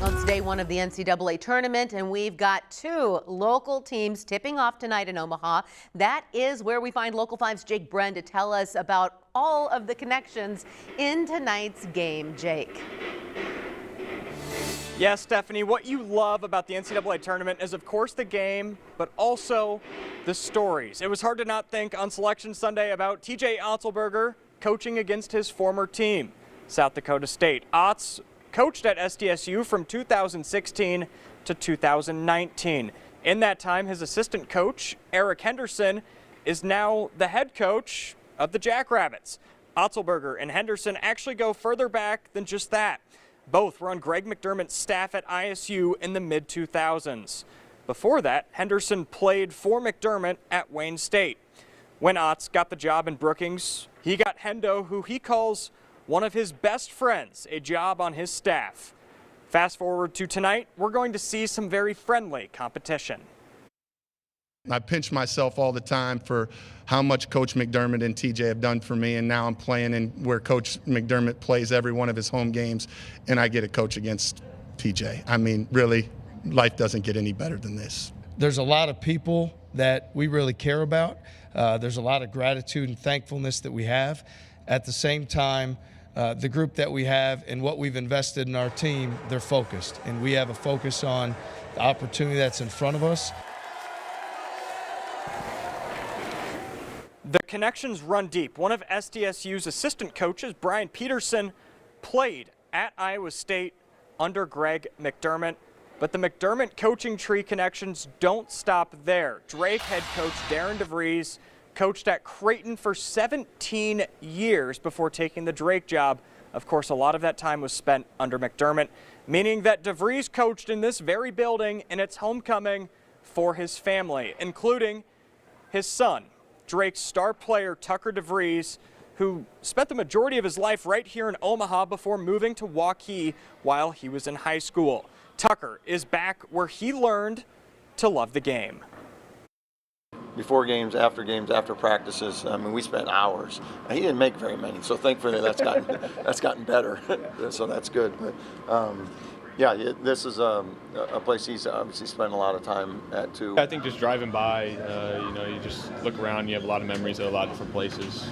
Well, it's day one of the NCAA tournament, and we've got two local teams tipping off tonight in Omaha. That is where we find Local 5's Jake Bren to tell us about all of the connections in tonight's game. Jake. Yes, Stephanie, what you love about the NCAA tournament is, of course, the game, but also the stories. It was hard to not think on Selection Sunday about TJ Otzelberger coaching against his former team, South Dakota State. Otz coached at SDSU from 2016 to 2019. In that time, his assistant coach, Eric Henderson, is now the head coach of the Jackrabbits. Otzelberger and Henderson actually go further back than just that. Both were on Greg McDermott's staff at ISU in the mid-2000s. Before that, Henderson played for McDermott at Wayne State. When Otz got the job in Brookings, he got Hendo, who he calls one of his best friends, a job on his staff. Fast forward to tonight, we're going to see some very friendly competition. I pinch myself all the time for how much Coach McDermott and TJ have done for me, and now I'm playing in where Coach McDermott plays every one of his home games, and I get to coach against TJ. I mean, really, life doesn't get any better than this. There's a lot of people that we really care about. There's a lot of gratitude and thankfulness that we have. At the same time, the group that we have and what we've invested in our team, they're focused, and we have a focus on the opportunity that's in front of us. The connections run deep. One of SDSU's assistant coaches, Brian Peterson, played at Iowa State under Greg McDermott. But the McDermott coaching tree connections don't stop there. Drake head coach Darren DeVries coached at Creighton for 17 years before taking the Drake job. Of course, a lot of that time was spent under McDermott, meaning that DeVries coached in this very building in its homecoming for his family, including his son, Drake's star player Tucker DeVries, who spent the majority of his life right here in Omaha before moving to Waukee while he was in high school. Tucker is back where he learned to love the game. Before games, after practices, I mean, we spent hours. He didn't make very many, so thankfully that's gotten better. So that's good. But yeah, this is a place he's obviously spent a lot of time at too. I think just driving by, you just look around. You have a lot of memories at a lot of different places.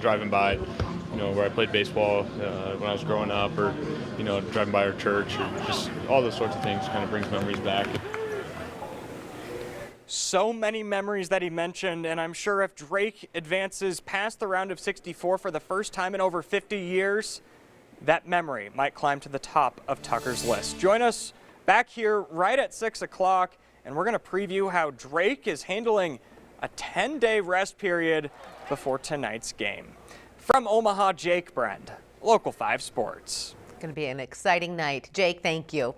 Driving by, where I played baseball when I was growing up, or driving by our church, or just all those sorts of things kind of brings memories back. So many memories that he mentioned, and I'm sure if Drake advances past the round of 64 for the first time in over 50 years, that memory might climb to the top of Tucker's list. Join us back here right at 6 o'clock, and we're going to preview how Drake is handling a 10-day rest period before tonight's game. From Omaha, Jake Brend, Local 5 Sports. It's going to be an exciting night. Jake, thank you.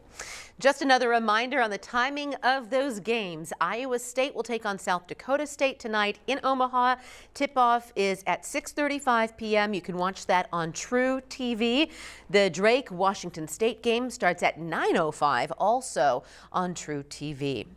Just another reminder on the timing of those games. Iowa State will take on South Dakota State tonight in Omaha. Tip-off is at 6:35 p.m. You can watch that on True TV. The Drake-Washington State game starts at 9:05, also on True TV.